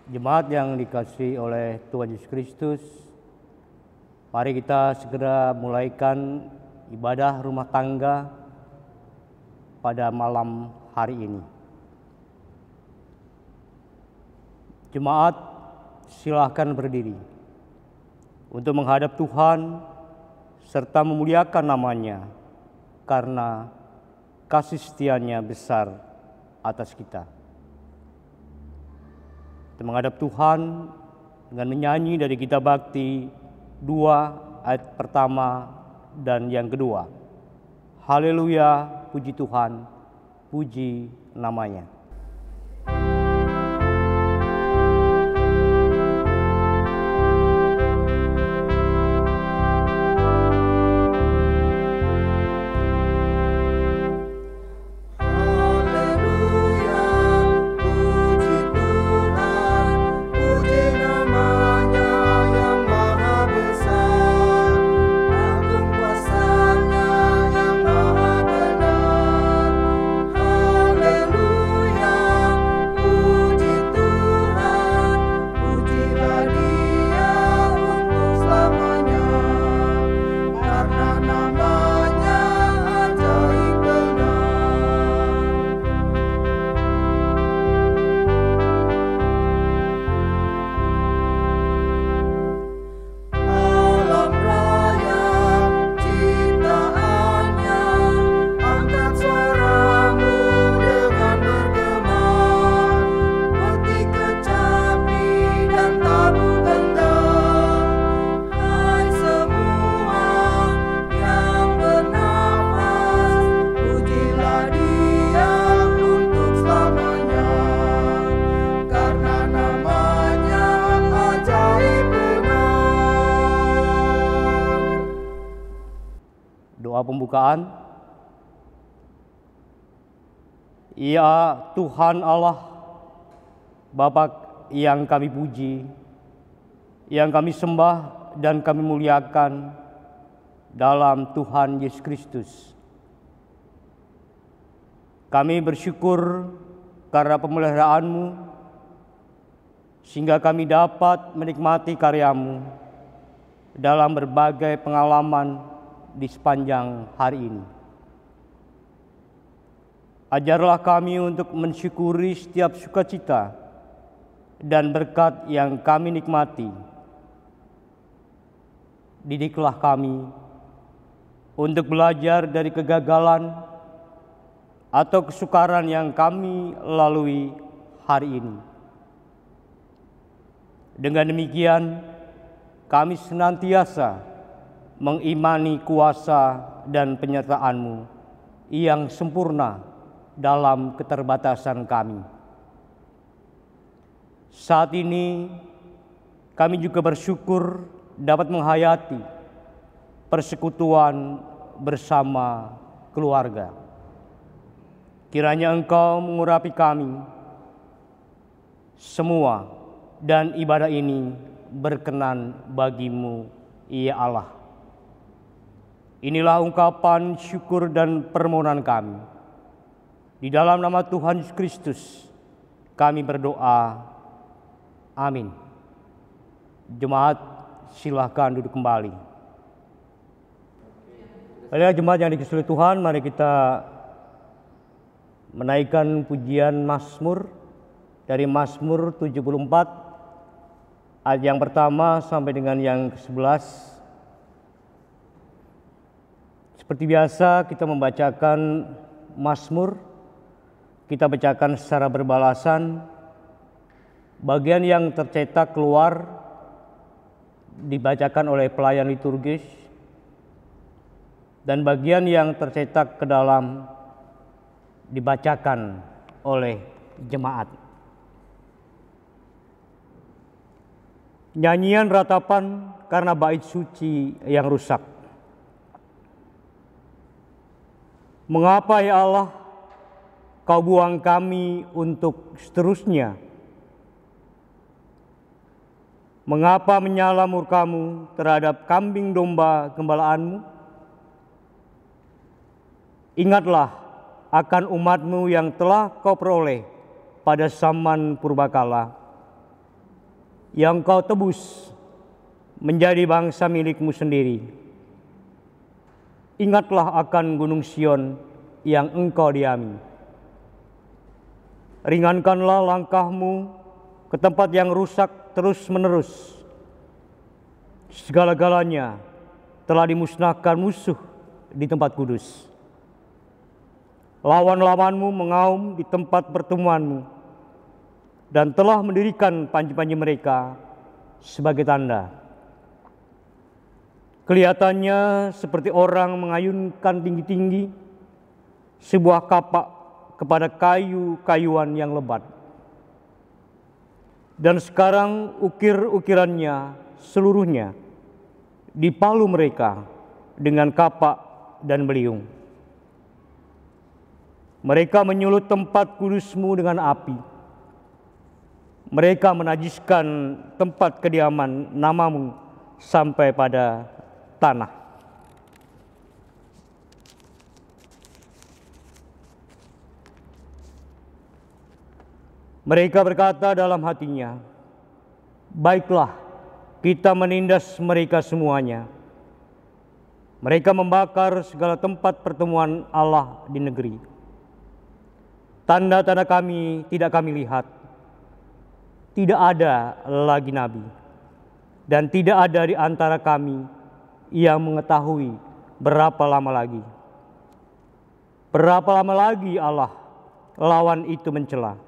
Jemaat yang dikasihi oleh Tuhan Yesus Kristus, mari kita segera mulaikan ibadah rumah tangga pada malam hari ini. Jemaat, silakan berdiri untuk menghadap Tuhan serta memuliakan namanya karena kasih setia-Nya besar atas kita. Kita menghadap Tuhan dengan menyanyi dari Kitab Bakti 2 ayat pertama dan yang kedua. Haleluya, puji Tuhan, puji namanya. Doa pembukaan. Ya Tuhan Allah, Bapa yang kami puji, yang kami sembah dan kami muliakan dalam Tuhan Yesus Kristus. Kami bersyukur karena pemeliharaan-Mu, sehingga kami dapat menikmati karya-Mu dalam berbagai pengalaman di sepanjang hari ini. Ajarlah kami untuk mensyukuri setiap sukacita dan berkat yang kami nikmati. Didiklah kami untuk belajar dari kegagalan atau kesukaran yang kami lalui hari ini. Dengan demikian, kami senantiasa mengimani kuasa dan penyertaan-Mu yang sempurna dalam keterbatasan kami. Saat ini kami juga bersyukur dapat menghayati persekutuan bersama keluarga. Kiranya Engkau mengurapi kami semua dan ibadah ini berkenan bagi-Mu, ya Allah. Inilah ungkapan syukur dan permohonan kami. Di dalam nama Tuhan Yesus Kristus kami berdoa. Amin. Jemaat, silakan duduk kembali. Baiklah jemaat yang dikasihi Tuhan, mari kita menaikkan pujian Mazmur dari Mazmur 74 ayat yang pertama sampai dengan yang ke-11. Seperti biasa kita membacakan Mazmur, kita bacakan secara berbalasan. Bagian yang tercetak keluar dibacakan oleh pelayan liturgis, dan bagian yang tercetak ke dalam dibacakan oleh jemaat. Nyanyian ratapan karena bait suci yang rusak. Mengapa ya Allah, Kau buang kami untuk seterusnya? Mengapa menyala murka-Mu terhadap kambing domba gembalaanmu? Ingatlah akan umat-Mu yang telah Kau peroleh pada zaman purbakala, yang Kau tebus menjadi bangsa milik-Mu sendiri. Ingatlah akan Gunung Sion yang Engkau diami. Ringankanlah langkah-Mu ke tempat yang rusak terus-menerus. Segala-galanya telah dimusnahkan musuh di tempat kudus. Lawan-lawanmu mengaum di tempat pertemuanmu dan telah mendirikan panji-panji mereka sebagai tanda. Kelihatannya seperti orang mengayunkan tinggi-tinggi sebuah kapak kepada kayu-kayuan yang lebat. Dan sekarang ukir-ukirannya seluruhnya dipalu mereka dengan kapak dan beliung. Mereka menyulut tempat kudus-Mu dengan api. Mereka menajiskan tempat kediaman nama-Mu sampai pada tanah. Mereka berkata dalam hatinya, baiklah, kita menindas mereka semuanya. Mereka membakar segala tempat pertemuan Allah di negeri. Tanda-tanda kami tidak kami lihat. Tidak ada lagi nabi. Dan tidak ada di antara kami yang mengetahui berapa lama lagi. Berapa lama lagi Allah lawan itu mencela.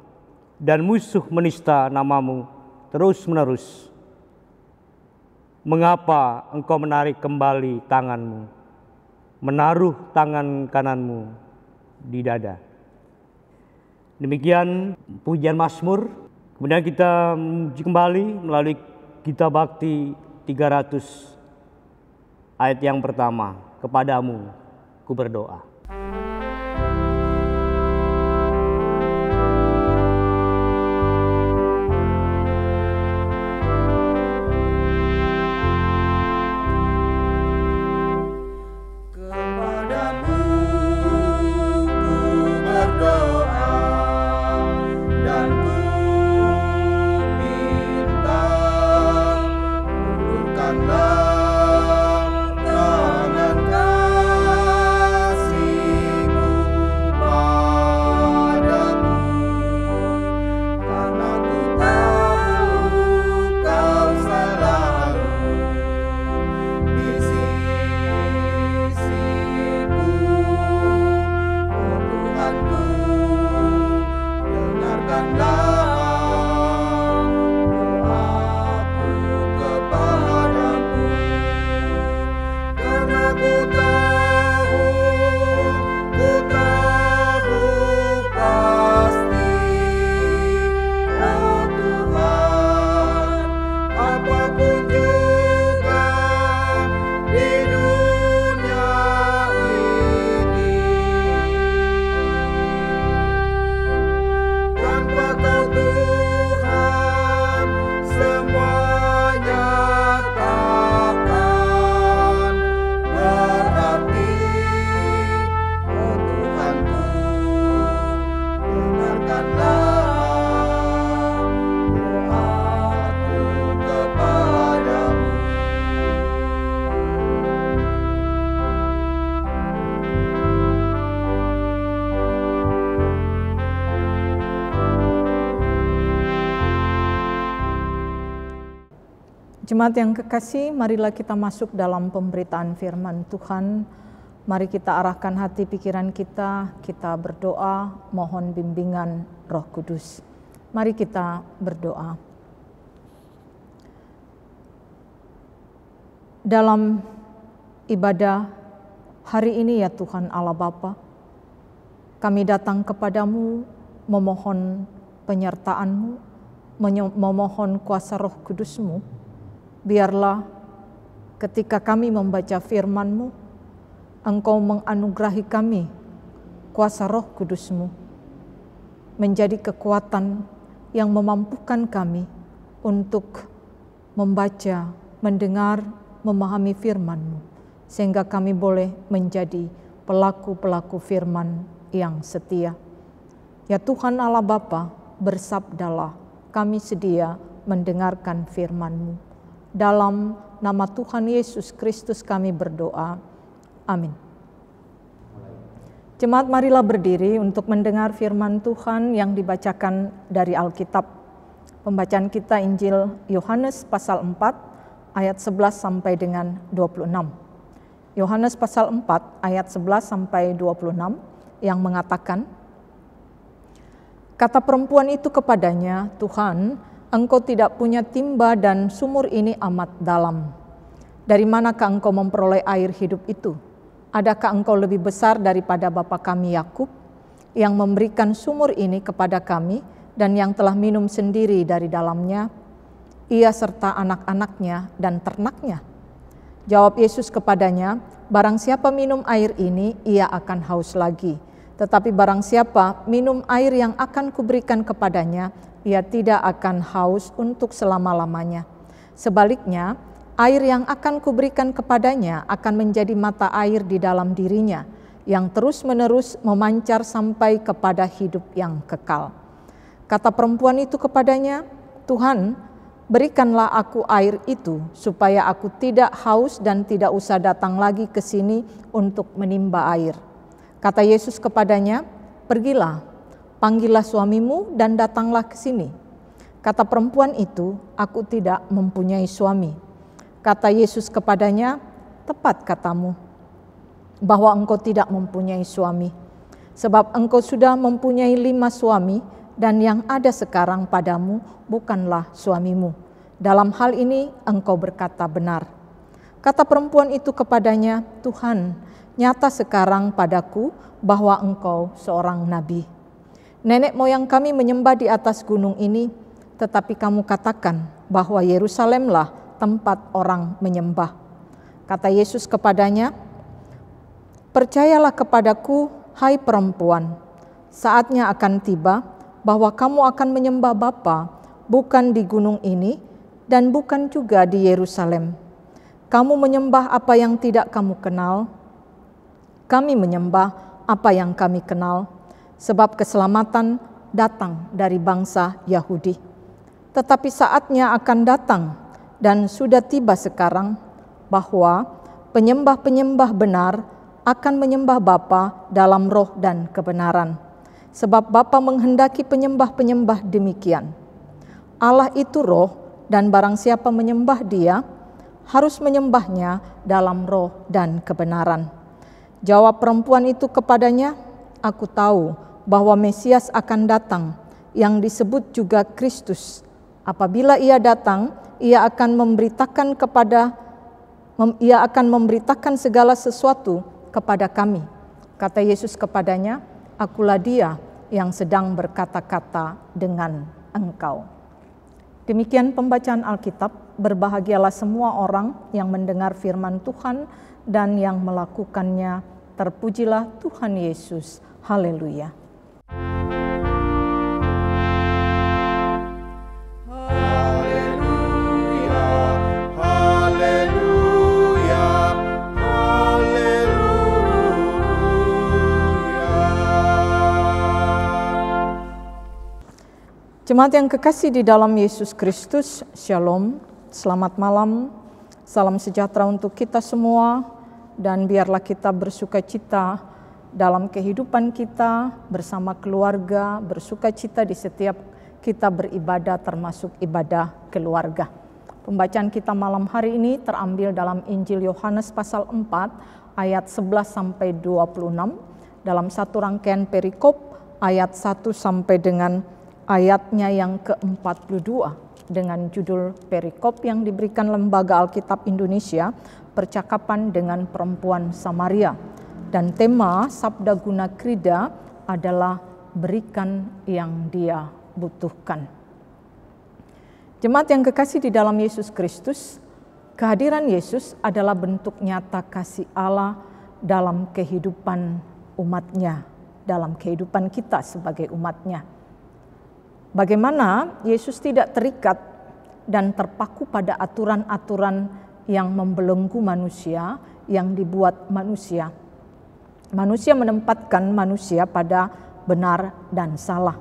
Dan musuh menista nama-Mu terus-menerus. Mengapa Engkau menarik kembali tangan-Mu, menaruh tangan kanan-Mu di dada? Demikian pujian Mazmur. Kemudian kita memuji kembali melalui Gita Bakti 300 ayat yang pertama. Kepadamu ku berdoa. Jemaat yang kekasih, marilah kita masuk dalam pemberitaan firman Tuhan. Mari kita arahkan hati pikiran kita berdoa, mohon bimbingan Roh Kudus. Mari kita berdoa. Dalam ibadah hari ini ya Tuhan Allah Bapa, kami datang kepadamu memohon penyertaan-Mu, memohon kuasa Roh Kudus-Mu. Biarlah ketika kami membaca firman-Mu, Engkau menganugerahi kami kuasa Roh Kudus-Mu, menjadi kekuatan yang memampukan kami untuk membaca, mendengar, memahami firman-Mu, sehingga kami boleh menjadi pelaku-pelaku firman yang setia. Ya Tuhan Allah Bapa, bersabdalah, kami sedia mendengarkan firman-Mu. Dalam nama Tuhan Yesus Kristus kami berdoa. Amin. Jemaat, marilah berdiri untuk mendengar firman Tuhan yang dibacakan dari Alkitab. Pembacaan kita Injil Yohanes pasal 4 ayat 11 sampai dengan 26. Yohanes pasal 4 ayat 11 sampai 26 yang mengatakan, kata perempuan itu kepadanya, Tuhan, Engkau tidak punya timba dan sumur ini amat dalam. Dari manakah Engkau memperoleh air hidup itu? Adakah Engkau lebih besar daripada bapa kami Yakub, yang memberikan sumur ini kepada kami dan yang telah minum sendiri dari dalamnya, ia serta anak-anaknya dan ternaknya? Jawab Yesus kepadanya, barang siapa minum air ini, ia akan haus lagi. Tetapi barang siapa minum air yang akan kuberikan kepadanya, ia tidak akan haus untuk selama-lamanya. Sebaliknya, air yang akan kuberikan kepadanya akan menjadi mata air di dalam dirinya, yang terus-menerus memancar sampai kepada hidup yang kekal. Kata perempuan itu kepadanya, Tuhan, berikanlah aku air itu, supaya aku tidak haus dan tidak usah datang lagi ke sini untuk menimba air. Kata Yesus kepadanya, pergilah, panggillah suamimu dan datanglah ke sini. Kata perempuan itu, aku tidak mempunyai suami. Kata Yesus kepadanya, tepat katamu, bahwa engkau tidak mempunyai suami. Sebab engkau sudah mempunyai 5 suami, dan yang ada sekarang padamu bukanlah suamimu. Dalam hal ini engkau berkata benar. Kata perempuan itu kepadanya, Tuhan, nyata sekarang padaku bahwa engkau seorang nabi. Nenek moyang kami menyembah di atas gunung ini, tetapi kamu katakan bahwa Yerusalemlah tempat orang menyembah. Kata Yesus kepadanya, percayalah kepadaku, hai perempuan, saatnya akan tiba bahwa kamu akan menyembah Bapa bukan di gunung ini dan bukan juga di Yerusalem. Kamu menyembah apa yang tidak kamu kenal, kami menyembah apa yang kami kenal, sebab keselamatan datang dari bangsa Yahudi. Tetapi saatnya akan datang dan sudah tiba sekarang bahwa penyembah-penyembah benar akan menyembah Bapa dalam roh dan kebenaran. Sebab Bapa menghendaki penyembah-penyembah demikian. Allah itu roh, dan barang siapa menyembah Dia, harus menyembahnya dalam roh dan kebenaran. Jawab perempuan itu kepadanya, aku tahu bahwa Mesias akan datang, yang disebut juga Kristus. Apabila Ia datang, Ia akan memberitakan segala sesuatu kepada kami. Kata Yesus kepadanya, akulah Dia yang sedang berkata-kata dengan engkau. Demikian pembacaan Alkitab. Berbahagialah semua orang yang mendengar firman Tuhan dan yang melakukannya. Terpujilah Tuhan Yesus. Haleluya. Jemaat yang kekasih di dalam Yesus Kristus, Shalom, selamat malam, salam sejahtera untuk kita semua, dan biarlah kita bersuka cita dalam kehidupan kita bersama keluarga, bersuka cita di setiap kita beribadah termasuk ibadah keluarga. Pembacaan kita malam hari ini terambil dalam Injil Yohanes pasal 4 ayat 11 sampai 26 dalam satu rangkaian perikop ayat 1 sampai dengan ayatnya yang ke-42 dengan judul perikop yang diberikan Lembaga Alkitab Indonesia, percakapan dengan perempuan Samaria. Dan tema Sabda Guna Krida adalah berikan yang dia butuhkan. Jemaat yang kekasih di dalam Yesus Kristus, kehadiran Yesus adalah bentuk nyata kasih Allah dalam kehidupan umatnya, dalam kehidupan kita sebagai umatnya. Bagaimana Yesus tidak terikat dan terpaku pada aturan-aturan yang membelenggu manusia, yang dibuat manusia. Manusia menempatkan manusia pada benar dan salah.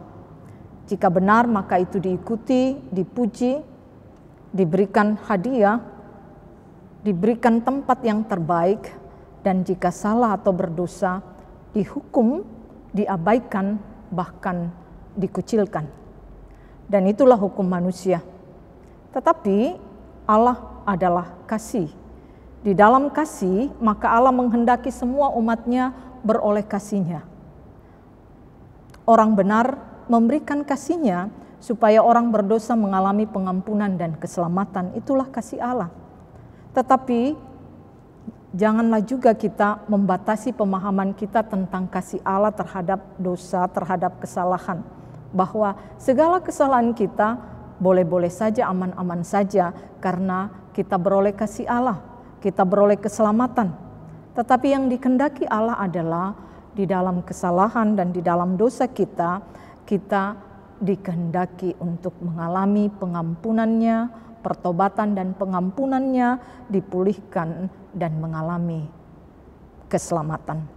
Jika benar maka itu diikuti, dipuji. diberikan hadiah, diberikan tempat yang terbaik, dan jika salah atau berdosa, dihukum, diabaikan, bahkan dikucilkan. Dan itulah hukum manusia. Tetapi Allah adalah kasih. Di dalam kasih, maka Allah menghendaki semua umatnya beroleh kasih-Nya. Orang benar memberikan kasih-Nya supaya orang berdosa mengalami pengampunan dan keselamatan. Itulah kasih Allah. Tetapi janganlah juga kita membatasi pemahaman kita tentang kasih Allah terhadap dosa, terhadap kesalahan. Bahwa segala kesalahan kita boleh-boleh saja, aman-aman saja karena kita beroleh kasih Allah, kita beroleh keselamatan. Tetapi yang dikehendaki Allah adalah di dalam kesalahan dan di dalam dosa kita dikehendaki untuk mengalami pengampunannya, pertobatan dan pengampunannya, dipulihkan dan mengalami keselamatan.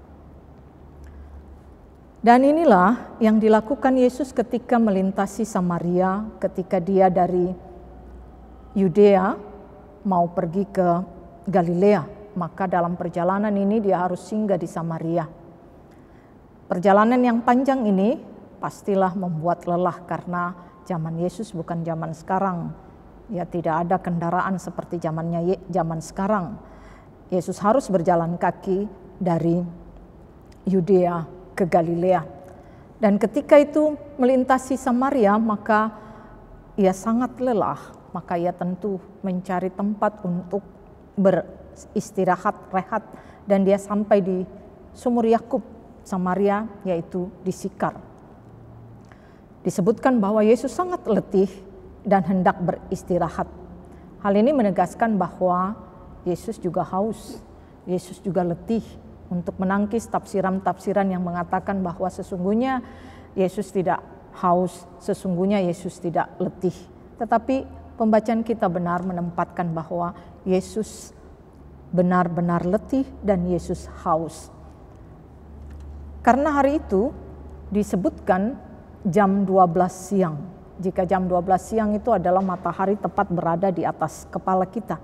Dan inilah yang dilakukan Yesus ketika melintasi Samaria, ketika dia dari Yudea mau pergi ke Galilea. Maka dalam perjalanan ini dia harus singgah di Samaria. Perjalanan yang panjang ini pastilah membuat lelah karena zaman Yesus bukan zaman sekarang. Ya, tidak ada kendaraan seperti zaman sekarang. Yesus harus berjalan kaki dari Yudea ke Galilea. Dan ketika itu melintasi Samaria, maka ia sangat lelah. Maka ia tentu mencari tempat untuk beristirahat, rehat. Dan dia sampai di sumur Yakub, Samaria, yaitu di Sikar. Disebutkan bahwa Yesus sangat letih dan hendak beristirahat. Hal ini menegaskan bahwa Yesus juga haus, Yesus juga letih untuk menangkis tafsiran-tafsiran yang mengatakan bahwa sesungguhnya Yesus tidak haus, sesungguhnya Yesus tidak letih. Tetapi pembacaan kita benar menempatkan bahwa Yesus benar-benar letih dan Yesus haus. Karena hari itu disebutkan jam 12 siang. Jika jam 12 siang itu adalah matahari tepat berada di atas kepala kita.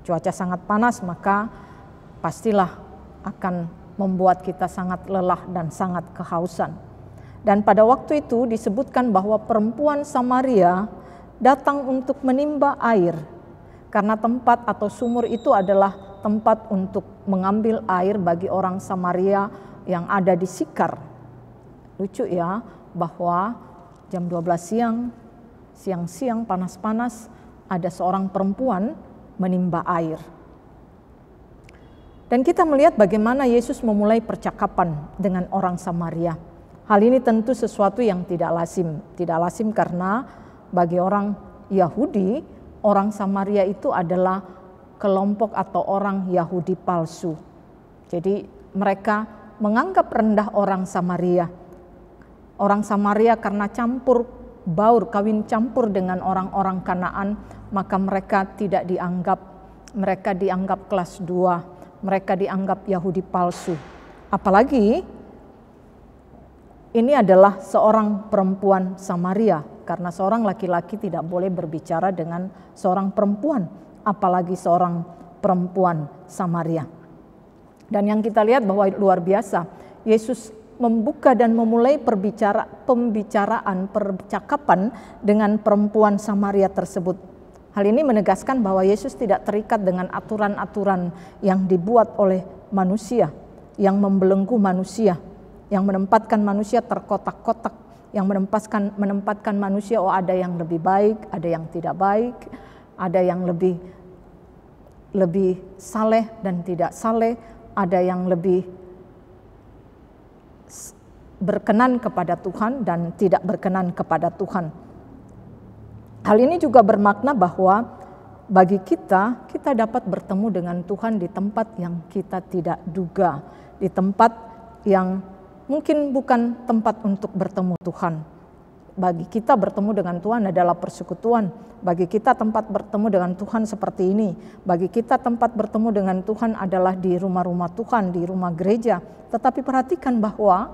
Cuaca sangat panas, maka pastilah akan membuat kita sangat lelah dan sangat kehausan. Dan pada waktu itu disebutkan bahwa perempuan Samaria datang untuk menimba air. Karena tempat atau sumur itu adalah tempat untuk mengambil air bagi orang Samaria yang ada di Sikar. Lucu ya, bahwa jam 12 siang-siang panas-panas ada seorang perempuan menimba air. Dan kita melihat bagaimana Yesus memulai percakapan dengan orang Samaria. Hal ini tentu sesuatu yang tidak lazim. Tidak lazim karena bagi orang Yahudi, orang Samaria itu adalah kelompok atau orang Yahudi palsu. Jadi mereka menganggap rendah orang Samaria. Orang Samaria karena campur baur, kawin campur dengan orang-orang Kanaan, maka mereka tidak dianggap, mereka dianggap kelas 2. Mereka dianggap Yahudi palsu. Apalagi ini adalah seorang perempuan Samaria. Karena seorang laki-laki tidak boleh berbicara dengan seorang perempuan. Apalagi seorang perempuan Samaria. Dan yang kita lihat bahwa luar biasa. Yesus membuka dan memulai percakapan dengan perempuan Samaria tersebut. Hal ini menegaskan bahwa Yesus tidak terikat dengan aturan-aturan yang dibuat oleh manusia, yang membelenggu manusia, yang menempatkan manusia terkotak-kotak, yang menempatkan manusia, oh ada yang lebih baik, ada yang tidak baik, ada yang lebih saleh dan tidak saleh, ada yang lebih berkenan kepada Tuhan dan tidak berkenan kepada Tuhan. Hal ini juga bermakna bahwa bagi kita dapat bertemu dengan Tuhan di tempat yang kita tidak duga, di tempat yang mungkin bukan tempat untuk bertemu Tuhan. Bagi kita bertemu dengan Tuhan adalah persekutuan. Bagi kita tempat bertemu dengan Tuhan seperti ini. Bagi kita tempat bertemu dengan Tuhan adalah di rumah-rumah Tuhan, di rumah gereja. Tetapi perhatikan bahwa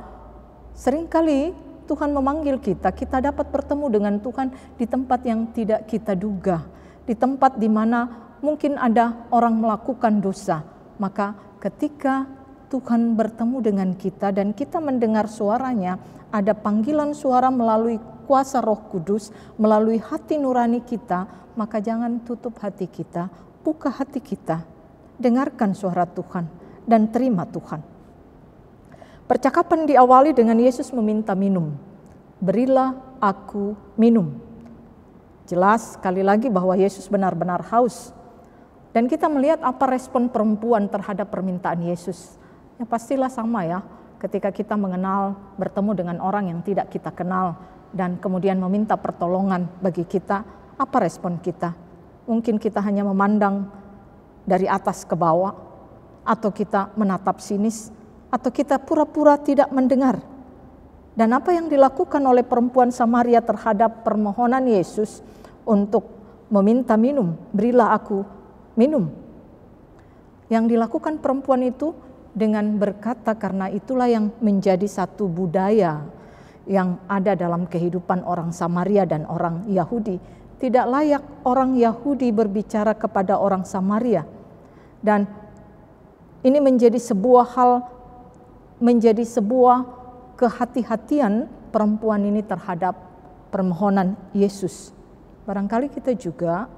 seringkali Tuhan memanggil kita dapat bertemu dengan Tuhan di tempat yang tidak kita duga, di tempat di mana mungkin ada orang melakukan dosa. Maka ketika Tuhan bertemu dengan kita dan kita mendengar suaranya, ada panggilan suara melalui kuasa Roh Kudus, melalui hati nurani kita, maka jangan tutup hati kita, buka hati kita, dengarkan suara Tuhan dan terima Tuhan. Percakapan diawali dengan Yesus meminta minum. Berilah aku minum. Jelas sekali lagi bahwa Yesus benar-benar haus. Dan kita melihat apa respon perempuan terhadap permintaan Yesus. Ya pastilah sama ya, ketika kita mengenal, bertemu dengan orang yang tidak kita kenal, dan kemudian meminta pertolongan bagi kita, apa respon kita? Mungkin kita hanya memandang dari atas ke bawah, atau kita menatap sinis, atau kita pura-pura tidak mendengar. Dan apa yang dilakukan oleh perempuan Samaria terhadap permohonan Yesus untuk meminta minum, berilah aku minum. Yang dilakukan perempuan itu dengan berkata, karena itulah yang menjadi satu budaya yang ada dalam kehidupan orang Samaria dan orang Yahudi. Tidak layak orang Yahudi berbicara kepada orang Samaria. Dan ini menjadi sebuah hal, menjadi sebuah kehati-hatian perempuan ini terhadap permohonan Yesus. Barangkali kita juga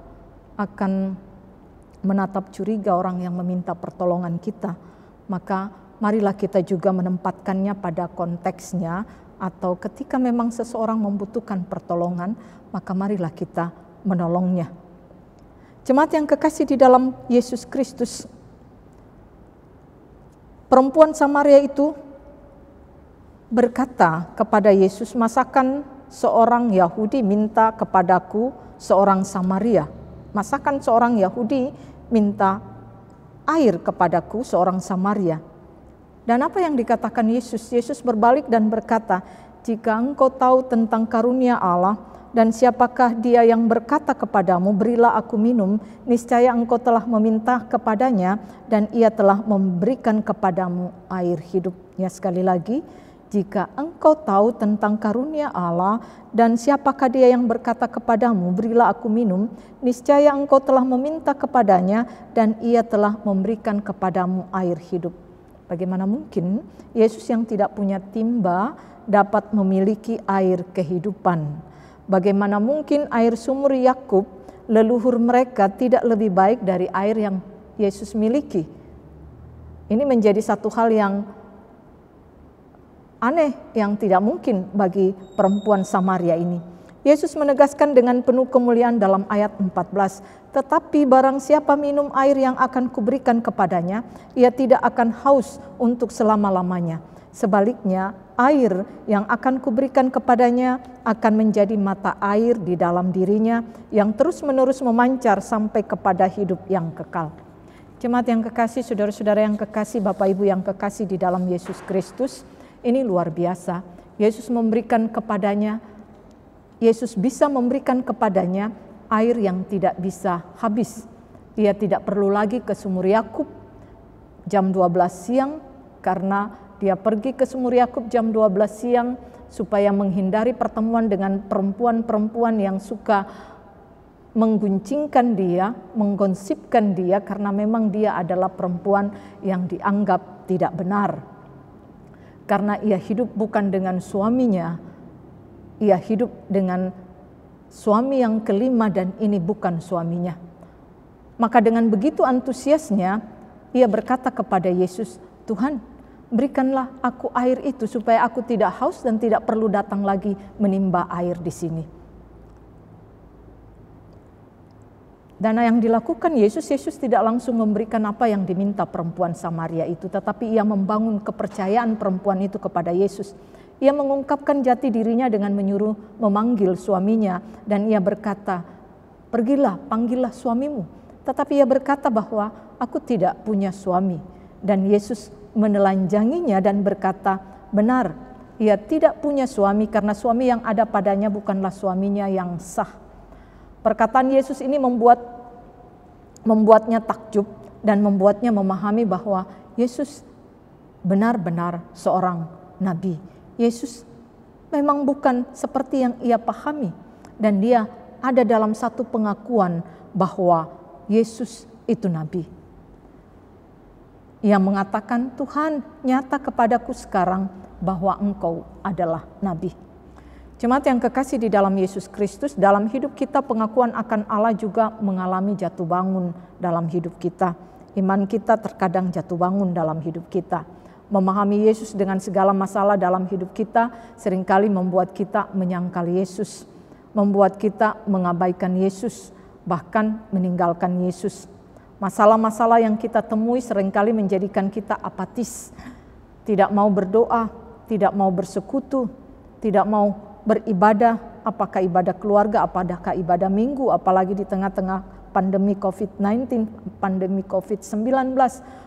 akan menatap curiga orang yang meminta pertolongan kita. Maka marilah kita juga menempatkannya pada konteksnya, atau ketika memang seseorang membutuhkan pertolongan, maka marilah kita menolongnya. Jemaat yang kekasih di dalam Yesus Kristus, perempuan Samaria itu berkata kepada Yesus, masakan seorang Yahudi minta kepadaku seorang Samaria? Masakan seorang Yahudi minta air kepadaku seorang Samaria? Dan apa yang dikatakan Yesus? Yesus berbalik dan berkata, jika engkau tahu tentang karunia Allah dan siapakah dia yang berkata kepadamu, berilah aku minum, niscaya engkau telah meminta kepadanya dan ia telah memberikan kepadamu air hidup. Ya, sekali lagi, jika engkau tahu tentang karunia Allah dan siapakah dia yang berkata kepadamu, berilah aku minum, niscaya engkau telah meminta kepadanya dan ia telah memberikan kepadamu air hidup. Bagaimana mungkin Yesus yang tidak punya timba dapat memiliki air kehidupan? Bagaimana mungkin air sumur Yakub, leluhur mereka, tidak lebih baik dari air yang Yesus miliki? Ini menjadi satu hal yang aneh, yang tidak mungkin bagi perempuan Samaria ini. Yesus menegaskan dengan penuh kemuliaan dalam ayat 14, tetapi barang siapa minum air yang akan kuberikan kepadanya, ia tidak akan haus untuk selama-lamanya. Sebaliknya, air yang akan kuberikan kepadanya akan menjadi mata air di dalam dirinya yang terus-menerus memancar sampai kepada hidup yang kekal. Jemaat yang kekasih, saudara-saudara yang kekasih, Bapak Ibu yang kekasih di dalam Yesus Kristus, ini luar biasa. Yesus memberikan kepadanya, Yesus bisa memberikan kepadanya air yang tidak bisa habis. Dia tidak perlu lagi ke sumur Yakub jam 12 siang, karena dia pergi ke sumur Yakub jam 12 siang supaya menghindari pertemuan dengan perempuan-perempuan yang suka mengguncingkan dia, menggosipkan dia, karena memang dia adalah perempuan yang dianggap tidak benar. Karena ia hidup bukan dengan suaminya, ia hidup dengan suami yang kelima dan ini bukan suaminya. Maka dengan begitu antusiasnya, ia berkata kepada Yesus, Tuhan, berikanlah aku air itu supaya aku tidak haus dan tidak perlu datang lagi menimba air di sini. Dan yang dilakukan Yesus tidak langsung memberikan apa yang diminta perempuan Samaria itu, tetapi ia membangun kepercayaan perempuan itu kepada Yesus. Ia mengungkapkan jati dirinya dengan menyuruh memanggil suaminya, dan ia berkata, pergilah, panggillah suamimu. Tetapi ia berkata bahwa aku tidak punya suami. Dan Yesus menelanjanginya dan berkata, benar, ia tidak punya suami karena suami yang ada padanya bukanlah suaminya yang sah. Perkataan Yesus ini membuatnya takjub dan membuatnya memahami bahwa Yesus benar-benar seorang nabi. Yesus memang bukan seperti yang ia pahami, dan dia ada dalam satu pengakuan bahwa Yesus itu nabi. Ia mengatakan, Tuhan, nyata kepadaku sekarang bahwa Engkau adalah nabi. Jemaat yang kekasih di dalam Yesus Kristus, dalam hidup kita pengakuan akan Allah juga mengalami jatuh bangun dalam hidup kita. Iman kita terkadang jatuh bangun dalam hidup kita. Memahami Yesus dengan segala masalah dalam hidup kita seringkali membuat kita menyangkal Yesus, membuat kita mengabaikan Yesus, bahkan meninggalkan Yesus. Masalah-masalah yang kita temui seringkali menjadikan kita apatis, tidak mau berdoa, tidak mau bersekutu, tidak mau beribadah, apakah ibadah keluarga, apakah ibadah minggu, apalagi di tengah-tengah pandemi COVID-19, pandemi COVID-19.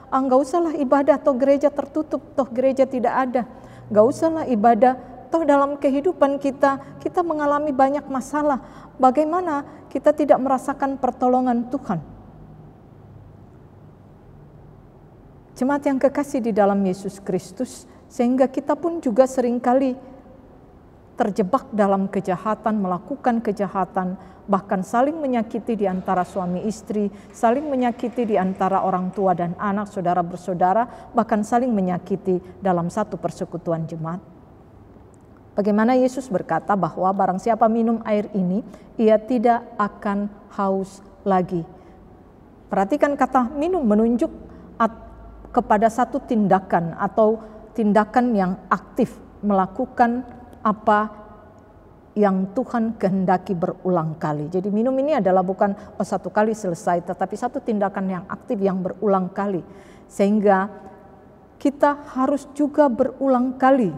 Enggak usahlah ibadah, toh gereja tertutup, toh gereja tidak ada. Enggak usahlah ibadah, toh dalam kehidupan kita mengalami banyak masalah. Bagaimana kita tidak merasakan pertolongan Tuhan? Jemaat yang kekasih di dalam Yesus Kristus, sehingga kita pun juga seringkali terjebak dalam kejahatan, melakukan kejahatan, bahkan saling menyakiti di antara suami istri, saling menyakiti di antara orang tua dan anak, saudara bersaudara, bahkan saling menyakiti dalam satu persekutuan jemaat. Bagaimana Yesus berkata bahwa barang siapa minum air ini, ia tidak akan haus lagi. Perhatikan kata minum menunjuk kepada satu tindakan atau tindakan yang aktif, melakukan apa yang Tuhan kehendaki berulang kali. Jadi minum ini adalah bukan satu kali selesai, tetapi satu tindakan yang aktif yang berulang kali. Sehingga kita harus juga berulang kali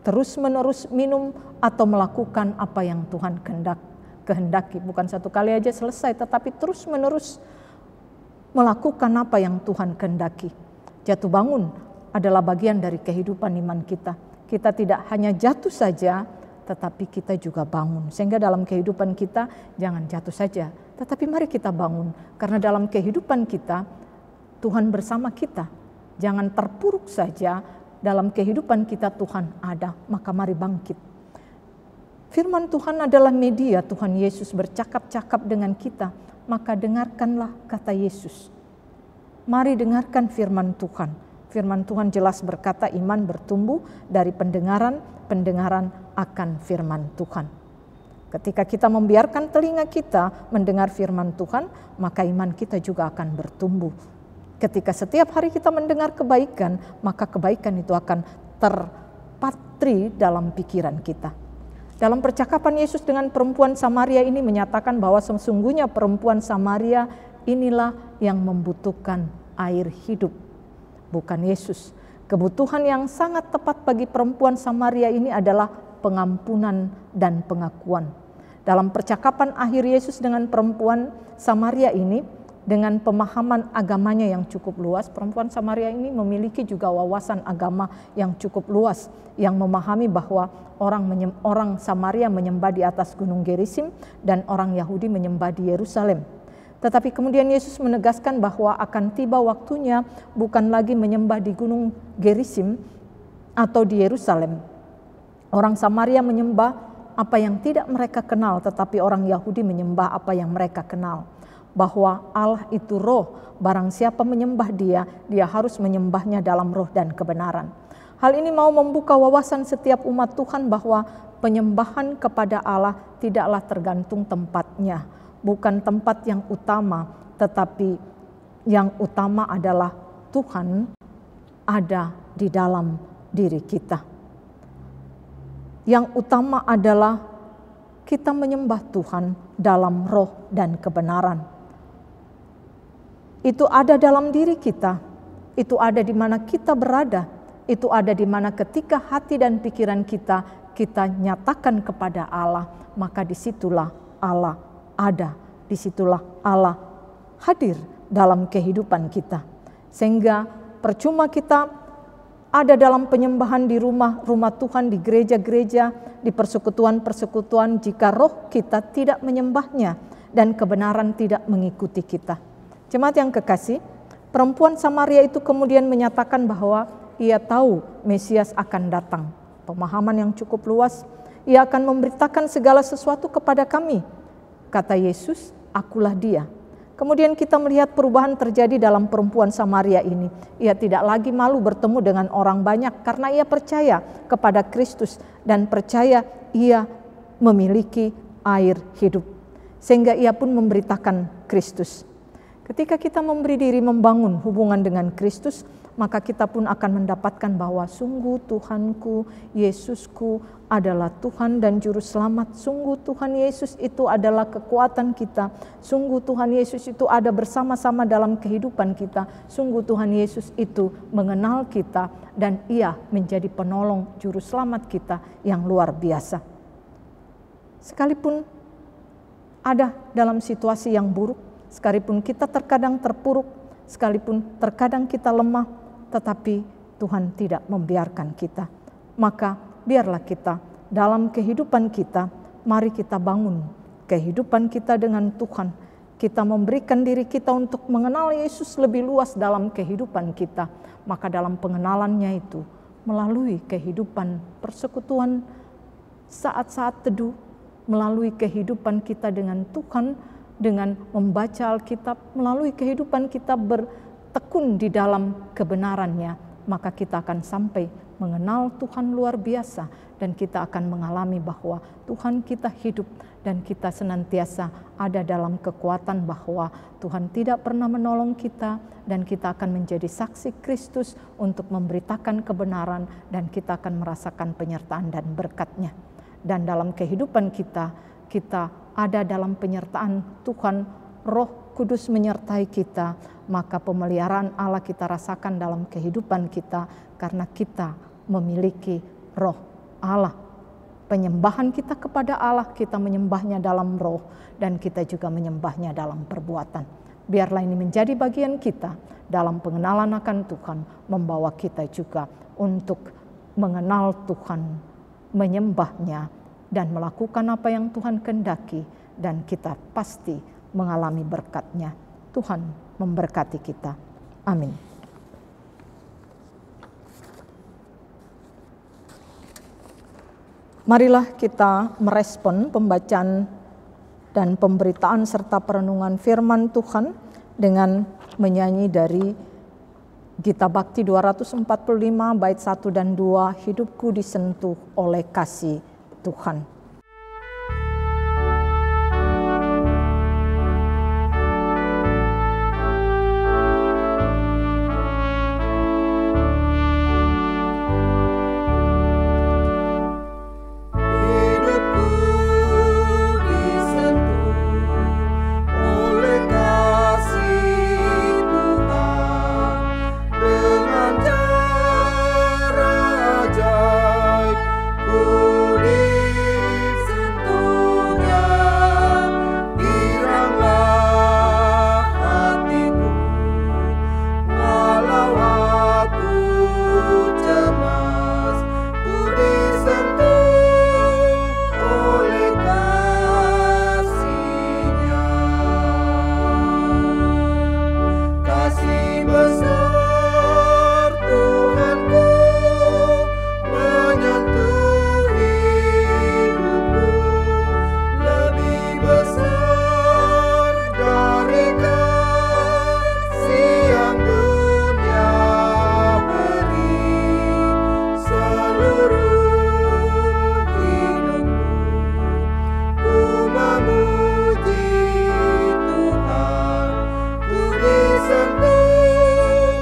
terus-menerus minum atau melakukan apa yang Tuhan kehendaki. Bukan satu kali aja selesai, tetapi terus-menerus melakukan apa yang Tuhan kehendaki. Jatuh bangun adalah bagian dari kehidupan iman kita. Kita tidak hanya jatuh saja, tetapi kita juga bangun. Sehingga dalam kehidupan kita jangan jatuh saja, tetapi mari kita bangun. Karena dalam kehidupan kita, Tuhan bersama kita. Jangan terpuruk saja, dalam kehidupan kita Tuhan ada, maka mari bangkit. Firman Tuhan adalah media Tuhan Yesus bercakap-cakap dengan kita, maka dengarkanlah kata Yesus. Mari dengarkan firman Tuhan. Firman Tuhan jelas berkata iman bertumbuh dari pendengaran akan firman Tuhan. Ketika kita membiarkan telinga kita mendengar firman Tuhan, maka iman kita juga akan bertumbuh. Ketika setiap hari kita mendengar kebaikan, maka kebaikan itu akan terpatri dalam pikiran kita. Dalam percakapan Yesus dengan perempuan Samaria ini menyatakan bahwa sesungguhnya perempuan Samaria inilah yang membutuhkan air hidup, bukan Yesus. Kebutuhan yang sangat tepat bagi perempuan Samaria ini adalah pengampunan dan pengakuan. Dalam percakapan akhir Yesus dengan perempuan Samaria ini, dengan pemahaman agamanya yang cukup luas, perempuan Samaria ini memiliki juga wawasan agama yang cukup luas, yang memahami bahwa orang Samaria menyembah di atas gunung Gerisim dan orang Yahudi menyembah di Yerusalem. Tetapi kemudian Yesus menegaskan bahwa akan tiba waktunya bukan lagi menyembah di gunung Gerisim atau di Yerusalem. Orang Samaria menyembah apa yang tidak mereka kenal, tetapi orang Yahudi menyembah apa yang mereka kenal. Bahwa Allah itu roh, barang siapa menyembah dia harus menyembahnya dalam roh dan kebenaran. Hal ini mau membuka wawasan setiap umat Tuhan bahwa penyembahan kepada Allah tidaklah tergantung tempatnya. Bukan tempat yang utama, tetapi yang utama adalah Tuhan ada di dalam diri kita. Yang utama adalah kita menyembah Tuhan dalam roh dan kebenaran. Itu ada dalam diri kita, itu ada di mana kita berada, itu ada di mana ketika hati dan pikiran kita nyatakan kepada Allah, maka disitulah Allah ada, disitulah Allah hadir dalam kehidupan kita. Sehingga percuma kita ada dalam penyembahan di rumah Tuhan, di gereja-gereja, di persekutuan-persekutuan, jika roh kita tidak menyembahnya dan kebenaran tidak mengikuti kita. Jemaat yang kekasih, perempuan Samaria itu kemudian menyatakan bahwa ia tahu Mesias akan datang. Pemahaman yang cukup luas, ia akan memberitakan segala sesuatu kepada kami. Berkata Yesus, "Akulah dia." Kemudian kita melihat perubahan terjadi dalam perempuan Samaria ini. Ia tidak lagi malu bertemu dengan orang banyak karena ia percaya kepada Kristus dan percaya ia memiliki air hidup. Sehingga ia pun memberitakan Kristus. Ketika kita memberi diri membangun hubungan dengan Kristus, maka kita pun akan mendapatkan bahwa sungguh Tuhanku, Yesusku adalah Tuhan dan Juru Selamat. Sungguh Tuhan Yesus itu adalah kekuatan kita. Sungguh Tuhan Yesus itu ada bersama-sama dalam kehidupan kita. Sungguh Tuhan Yesus itu mengenal kita dan ia menjadi penolong Juru Selamat kita yang luar biasa. Sekalipun ada dalam situasi yang buruk, sekalipun kita terkadang terpuruk, sekalipun terkadang kita lemah, tetapi Tuhan tidak membiarkan kita. Maka biarlah kita dalam kehidupan kita, mari kita bangun kehidupan kita dengan Tuhan. Kita memberikan diri kita untuk mengenal Yesus lebih luas dalam kehidupan kita. Maka dalam pengenalannya itu, melalui kehidupan persekutuan, saat-saat teduh, melalui kehidupan kita dengan Tuhan, dengan membaca Alkitab, melalui kehidupan kita bertekun di dalam kebenarannya, maka kita akan sampai mengenal Tuhan luar biasa dan kita akan mengalami bahwa Tuhan kita hidup dan kita senantiasa ada dalam kekuatan bahwa Tuhan tidak pernah menolong kita dan kita akan menjadi saksi Kristus untuk memberitakan kebenaran dan kita akan merasakan penyertaan dan berkat-Nya. Dan dalam kehidupan kita, kita ada dalam penyertaan Tuhan, Roh Kudus menyertai kita, maka pemeliharaan Allah kita rasakan dalam kehidupan kita karena kita memiliki Roh Allah. Penyembahan kita kepada Allah, kita menyembahnya dalam roh dan kita juga menyembahnya dalam perbuatan. Biarlah ini menjadi bagian kita dalam pengenalan akan Tuhan, membawa kita juga untuk mengenal Tuhan, menyembahnya, dan melakukan apa yang Tuhan kehendaki, dan kita pasti mengalami berkat-Nya. Tuhan memberkati kita. Amin. Marilah kita merespon pembacaan dan pemberitaan serta perenungan firman Tuhan dengan menyanyi dari Gita Bakti 245 bait 1 dan 2, hidupku disentuh oleh kasih Tuhan. Sentuh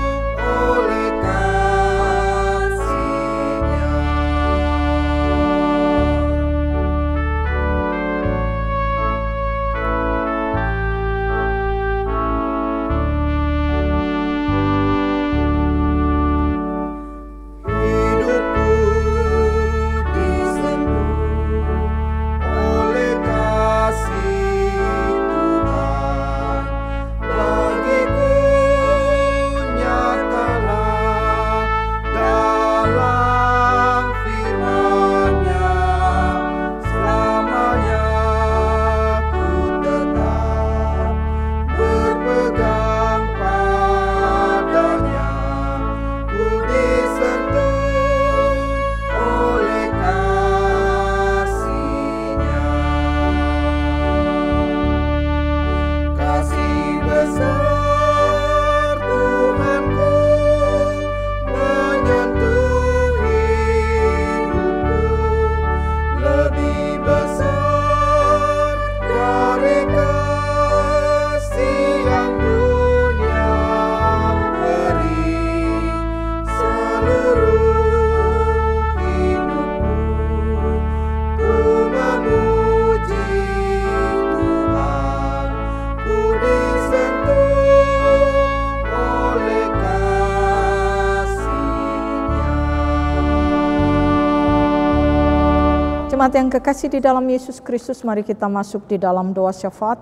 Jemaat yang kekasih di dalam Yesus Kristus, mari kita masuk di dalam doa syafaat.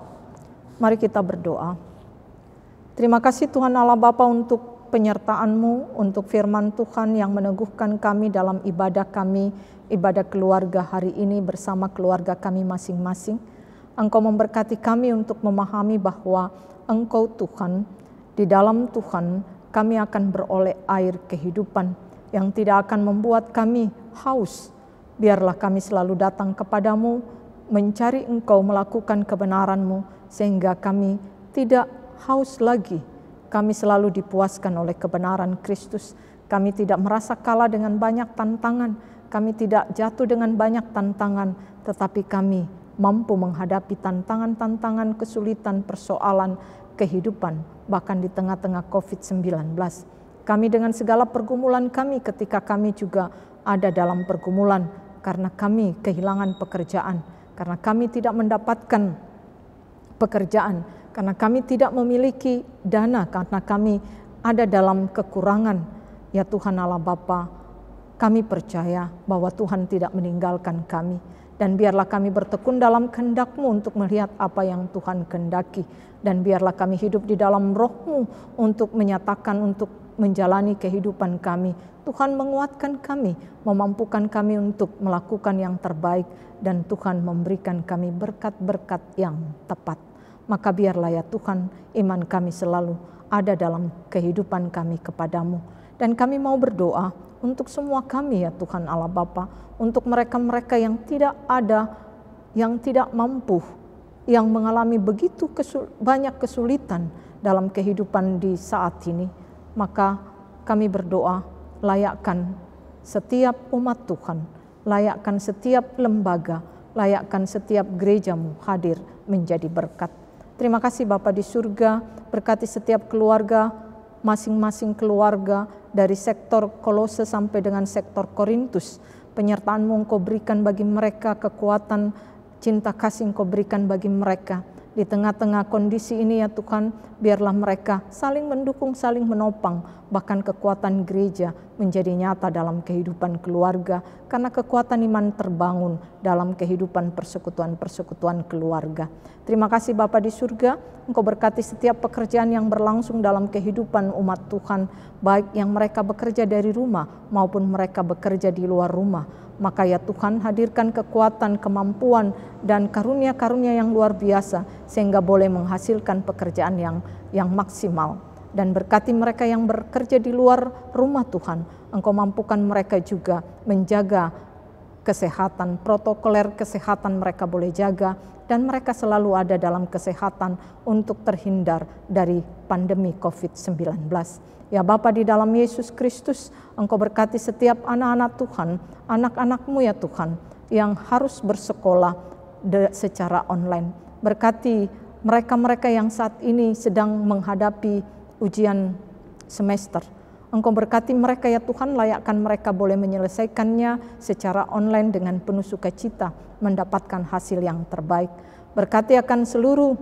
Mari kita berdoa. Terima kasih Tuhan Allah Bapa untuk penyertaan-Mu, untuk firman Tuhan yang meneguhkan kami dalam ibadah kami, ibadah keluarga hari ini bersama keluarga kami masing-masing. Engkau memberkati kami untuk memahami bahwa Engkau Tuhan, di dalam Tuhan kami akan beroleh air kehidupan yang tidak akan membuat kami haus. Biarlah kami selalu datang kepadamu, mencari Engkau, melakukan kebenaran-Mu, sehingga kami tidak haus lagi. Kami selalu dipuaskan oleh kebenaran Kristus. Kami tidak merasa kalah dengan banyak tantangan. Kami tidak jatuh dengan banyak tantangan, tetapi kami mampu menghadapi tantangan-tantangan, kesulitan, persoalan kehidupan, bahkan di tengah-tengah COVID-19. Kami dengan segala pergumulan kami ketika kami juga ada dalam pergumulan, karena kami kehilangan pekerjaan, karena kami tidak mendapatkan pekerjaan, karena kami tidak memiliki dana, karena kami ada dalam kekurangan. Ya Tuhan Allah Bapa, kami percaya bahwa Tuhan tidak meninggalkan kami. Dan biarlah kami bertekun dalam kehendak-Mu untuk melihat apa yang Tuhan kehendaki. Dan biarlah kami hidup di dalam roh-Mu untuk menyatakan, untuk menjalani kehidupan kami. Tuhan menguatkan kami, memampukan kami untuk melakukan yang terbaik, dan Tuhan memberikan kami berkat-berkat yang tepat. Maka biarlah ya Tuhan, iman kami selalu ada dalam kehidupan kami kepadamu. Dan kami mau berdoa untuk semua kami ya Tuhan Allah Bapa, untuk mereka-mereka yang tidak ada, yang tidak mampu, yang mengalami begitu banyak kesulitan dalam kehidupan di saat ini. Maka kami berdoa, layakkan setiap umat Tuhan, layakkan setiap lembaga, layakkan setiap gereja-Mu hadir menjadi berkat. Terima kasih Bapa di surga, berkati setiap keluarga, masing-masing keluarga, dari sektor Kolose sampai dengan sektor Korintus. Penyertaan-Mu Engkau berikan bagi mereka, kekuatan, cinta kasih Engkau berikan bagi mereka. Di tengah-tengah kondisi ini ya Tuhan, biarlah mereka saling mendukung, saling menopang, bahkan kekuatan gereja menjadi nyata dalam kehidupan keluarga, karena kekuatan iman terbangun dalam kehidupan persekutuan-persekutuan keluarga. Terima kasih Bapa di surga, Engkau berkati setiap pekerjaan yang berlangsung dalam kehidupan umat Tuhan, baik yang mereka bekerja dari rumah maupun mereka bekerja di luar rumah. Maka ya Tuhan, hadirkan kekuatan, kemampuan, dan karunia-karunia yang luar biasa, sehingga boleh menghasilkan pekerjaan yang maksimal. Dan berkati mereka yang bekerja di luar rumah Tuhan, Engkau mampukan mereka juga menjaga kesehatan, protokoler kesehatan mereka boleh jaga, dan mereka selalu ada dalam kesehatan untuk terhindar dari pandemi COVID-19. Ya Bapa di dalam Yesus Kristus, Engkau berkati setiap anak-anak Tuhan, anak-anak-Mu ya Tuhan, yang harus bersekolah secara online. Berkati mereka-mereka yang saat ini sedang menghadapi ujian semester. Engkau berkati mereka ya Tuhan, layakkan mereka boleh menyelesaikannya secara online dengan penuh sukacita, mendapatkan hasil yang terbaik. Berkati akan seluruh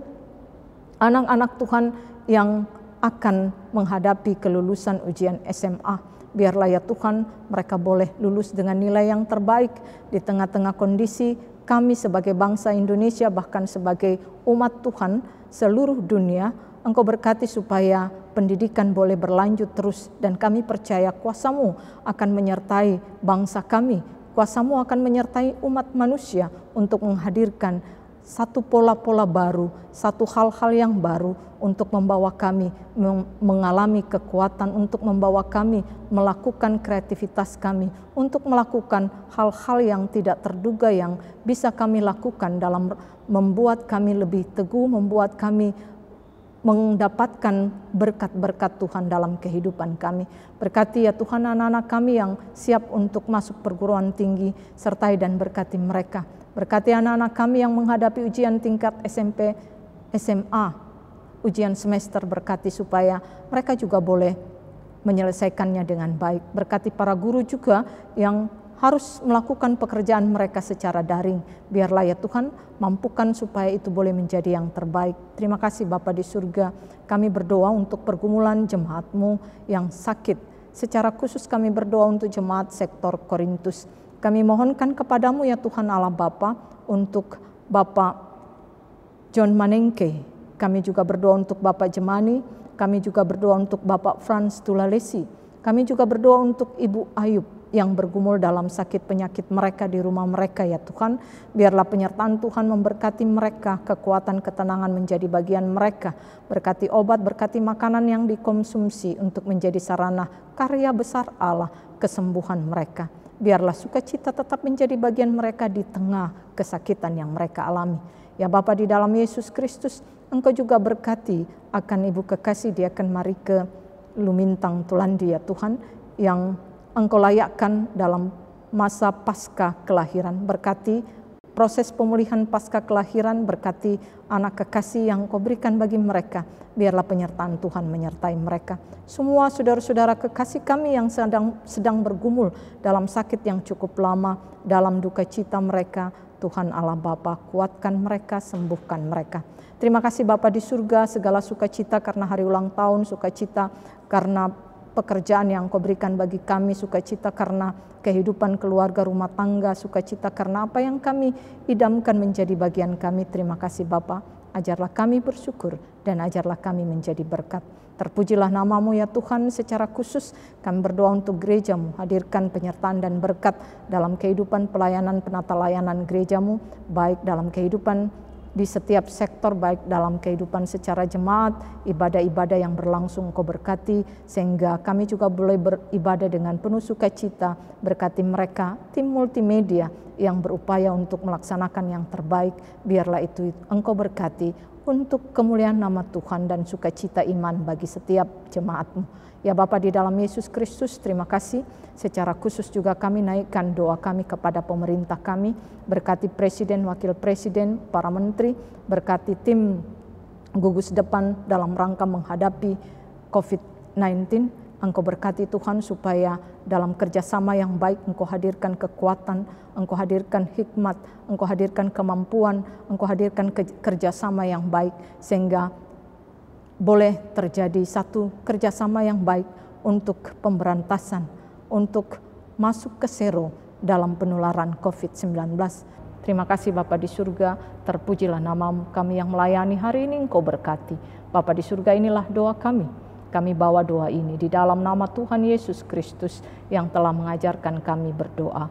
anak-anak Tuhan yang akan menghadapi kelulusan ujian SMA. Biarlah ya Tuhan, mereka boleh lulus dengan nilai yang terbaik di tengah-tengah kondisi kami sebagai bangsa Indonesia, bahkan sebagai umat Tuhan seluruh dunia. Engkau berkati supaya pendidikan boleh berlanjut terus, dan kami percaya kuasa-Mu akan menyertai bangsa kami. Kuasa-Mu akan menyertai umat manusia untuk menghadirkan satu pola-pola baru, satu hal-hal yang baru untuk membawa kami mengalami kekuatan, untuk membawa kami melakukan kreativitas kami, untuk melakukan hal-hal yang tidak terduga yang bisa kami lakukan dalam membuat kami lebih teguh, membuat kami mendapatkan berkat-berkat Tuhan dalam kehidupan kami. Berkati ya Tuhan anak-anak kami yang siap untuk masuk perguruan tinggi, sertai dan berkati mereka. Berkati anak-anak kami yang menghadapi ujian tingkat SMP, SMA, ujian semester, berkati supaya mereka juga boleh menyelesaikannya dengan baik. Berkati para guru juga yang harus melakukan pekerjaan mereka secara daring. Biarlah ya Tuhan, mampukan supaya itu boleh menjadi yang terbaik. Terima kasih Bapa di surga, kami berdoa untuk pergumulan jemaat-Mu yang sakit. Secara khusus kami berdoa untuk jemaat sektor Korintus. Kami mohonkan kepadamu ya Tuhan Allah Bapa, untuk Bapak John Manengke. Kami juga berdoa untuk Bapak Jemani, kami juga berdoa untuk Bapak Frans Tulalesi. Kami juga berdoa untuk Ibu Ayub yang bergumul dalam sakit penyakit mereka di rumah mereka ya Tuhan. Biarlah penyertaan Tuhan memberkati mereka, kekuatan ketenangan menjadi bagian mereka. Berkati obat, berkati makanan yang dikonsumsi untuk menjadi sarana karya besar Allah, kesembuhan mereka. Biarlah sukacita tetap menjadi bagian mereka di tengah kesakitan yang mereka alami. Ya Bapa, di dalam Yesus Kristus, Engkau juga berkati akan Ibu kekasih Diaken Marike Lumintang Tulandi ya Tuhan, yang Engkau layakkan dalam masa pasca kelahiran. Berkati proses pemulihan pasca kelahiran, berkati anak kekasih yang Engkau berikan bagi mereka. Biarlah penyertaan Tuhan menyertai mereka. Semua saudara-saudara kekasih kami yang sedang bergumul dalam sakit yang cukup lama, dalam duka cita mereka, Tuhan Allah Bapa, kuatkan mereka, sembuhkan mereka. Terima kasih Bapa di surga, segala sukacita karena hari ulang tahun, sukacita karena pekerjaan yang Kau berikan bagi kami, sukacita karena kehidupan keluarga rumah tangga, sukacita karena apa yang kami idamkan menjadi bagian kami. Terima kasih Bapa, ajarlah kami bersyukur dan ajarlah kami menjadi berkat. Terpujilah namamu ya Tuhan. Secara khusus kami berdoa untuk gerejamu, hadirkan penyertaan dan berkat dalam kehidupan pelayanan penata layanan gerejamu, baik dalam kehidupan di setiap sektor, baik dalam kehidupan secara jemaat, ibadah-ibadah yang berlangsung Kau berkati, sehingga kami juga boleh beribadah dengan penuh sukacita. Berkati mereka, tim multimedia yang berupaya untuk melaksanakan yang terbaik, biarlah itu Engkau berkati untuk kemuliaan nama Tuhan dan sukacita iman bagi setiap jemaat-Mu. Ya Bapa, di dalam Yesus Kristus, terima kasih. Secara khusus juga kami naikkan doa kami kepada pemerintah kami. Berkati Presiden, Wakil Presiden, para menteri. Berkati tim gugus depan dalam rangka menghadapi COVID-19. Engkau berkati Tuhan supaya dalam kerjasama yang baik Engkau hadirkan kekuatan, Engkau hadirkan hikmat, Engkau hadirkan kemampuan, Engkau hadirkan kerjasama yang baik, sehingga boleh terjadi satu kerjasama yang baik untuk pemberantasan, untuk masuk ke zero dalam penularan COVID-19. Terima kasih Bapa di surga, terpujilah nama kami yang melayani hari ini, Engkau berkati. Bapa di surga, inilah doa kami. Kami bawa doa ini di dalam nama Tuhan Yesus Kristus yang telah mengajarkan kami berdoa.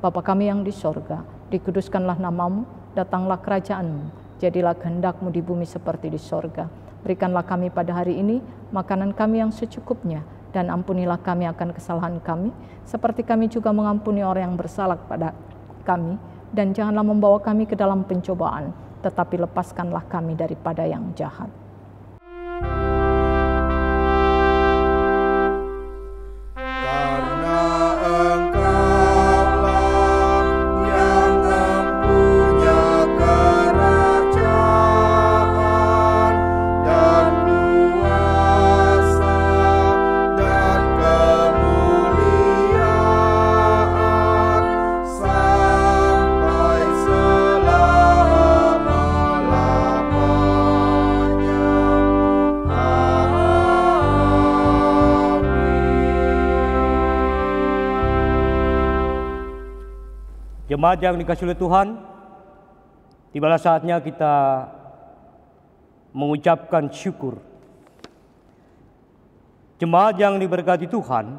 Bapa kami yang di sorga, dikuduskanlah namamu, datanglah kerajaanmu, jadilah kehendak-Mu di bumi seperti di sorga. Berikanlah kami pada hari ini makanan kami yang secukupnya, dan ampunilah kami akan kesalahan kami, seperti kami juga mengampuni orang yang bersalah kepada kami. Dan janganlah membawa kami ke dalam pencobaan, tetapi lepaskanlah kami daripada yang jahat. Jemaat yang dikasihi oleh Tuhan, tibalah saatnya kita mengucapkan syukur. Jemaat yang diberkati Tuhan,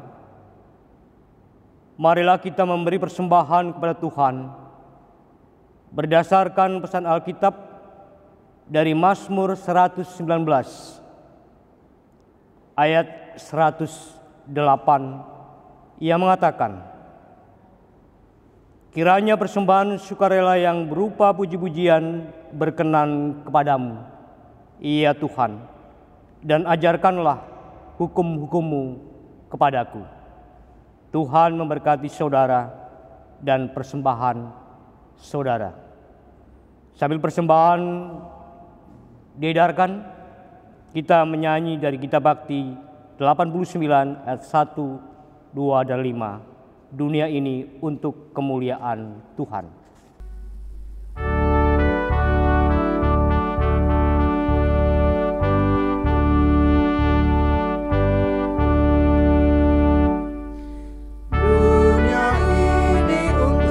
marilah kita memberi persembahan kepada Tuhan berdasarkan pesan Alkitab dari Mazmur 119 ayat 108 yang mengatakan, kiranya persembahan sukarela yang berupa puji-pujian berkenan kepadamu, ya Tuhan, dan ajarkanlah hukum-hukum-Mu kepadaku. Tuhan memberkati saudara dan persembahan saudara. Sambil persembahan diedarkan, kita menyanyi dari Kitab Bakti 89 ayat 1, 2, dan 5. Dunia ini untuk kemuliaan Tuhan. Dunia ini untuk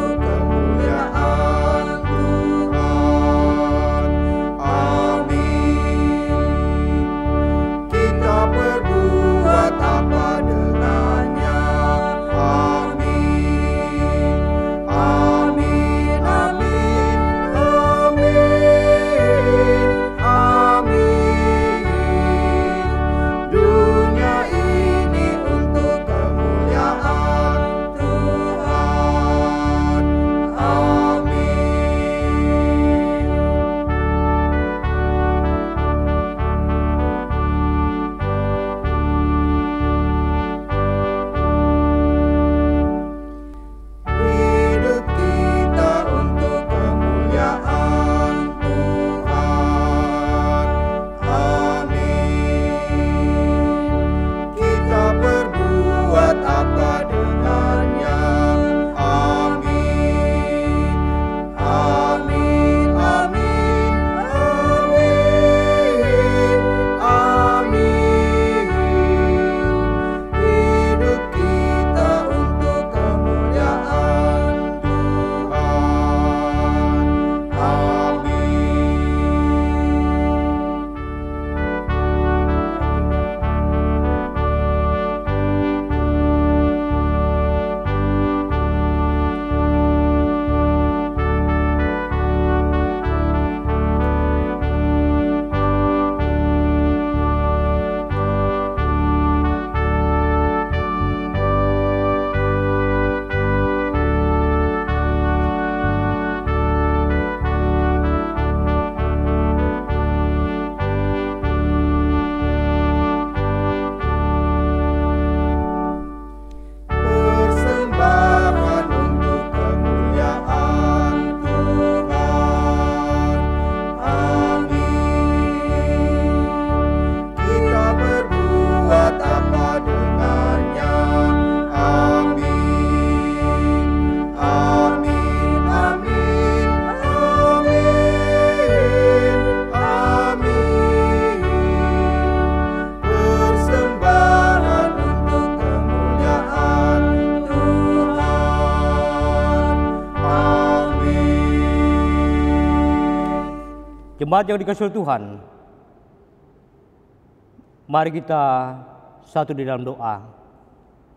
Jemaat yang dikasihi Tuhan, mari kita satu di dalam doa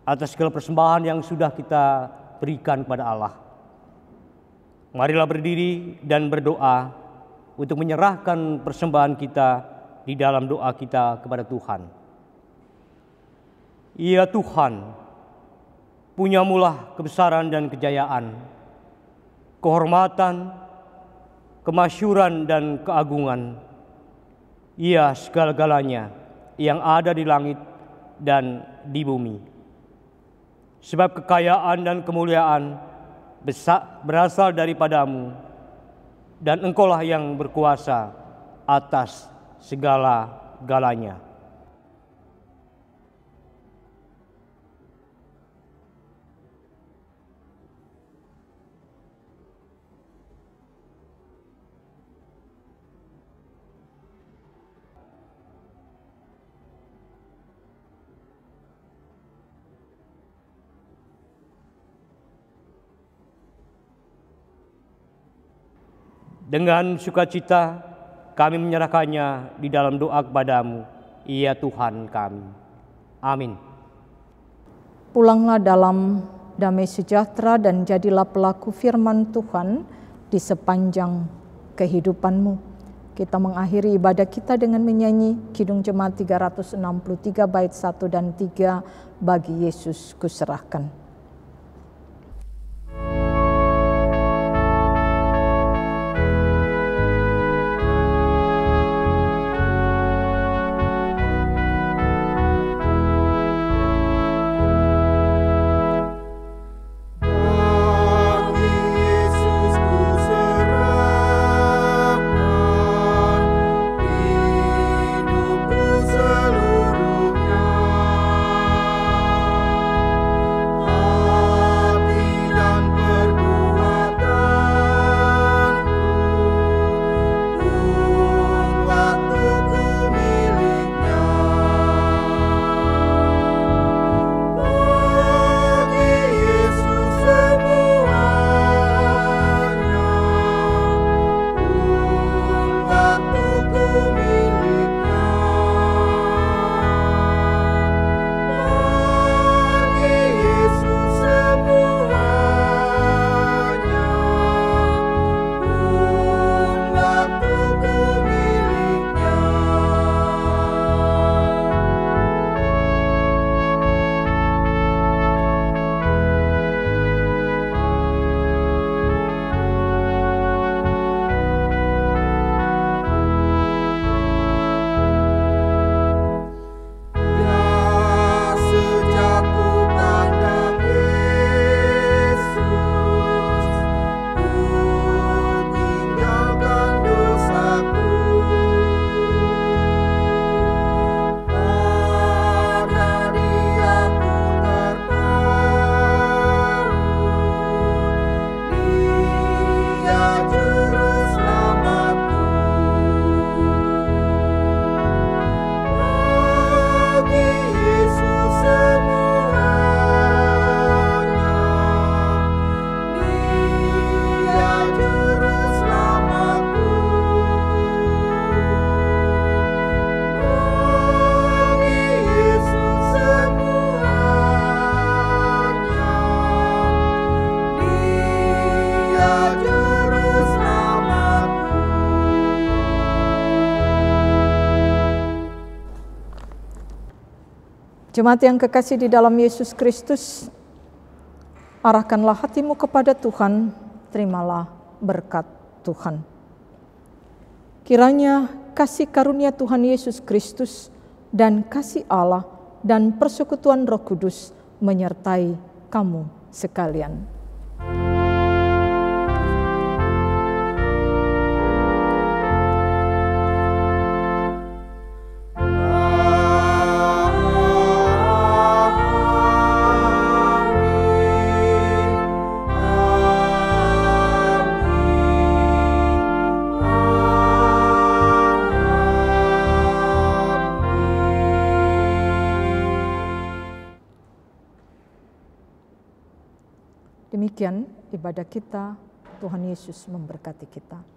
atas segala persembahan yang sudah kita berikan kepada Allah. Marilah berdiri dan berdoa untuk menyerahkan persembahan kita di dalam doa kita kepada Tuhan. Ya Tuhan, punyamulah kebesaran dan kejayaan, kehormatan, kemasyuran dan keagungan. Ya segala-galanya yang ada di langit dan di bumi. Sebab kekayaan dan kemuliaan berasal daripadamu, dan Engkaulah yang berkuasa atas segala-galanya. Dengan sukacita kami menyerahkannya di dalam doa kepadamu, ya Tuhan kami. Amin. Pulanglah dalam damai sejahtera dan jadilah pelaku firman Tuhan di sepanjang kehidupanmu. Kita mengakhiri ibadah kita dengan menyanyi Kidung Jemaat 363 bait 1 dan 3, bagi Yesus kuserahkan. Jemaat yang kekasih di dalam Yesus Kristus, arahkanlah hatimu kepada Tuhan, terimalah berkat Tuhan. Kiranya kasih karunia Tuhan Yesus Kristus dan kasih Allah dan persekutuan Roh Kudus menyertai kamu sekalian. Demikian ibadah kita, Tuhan Yesus memberkati kita.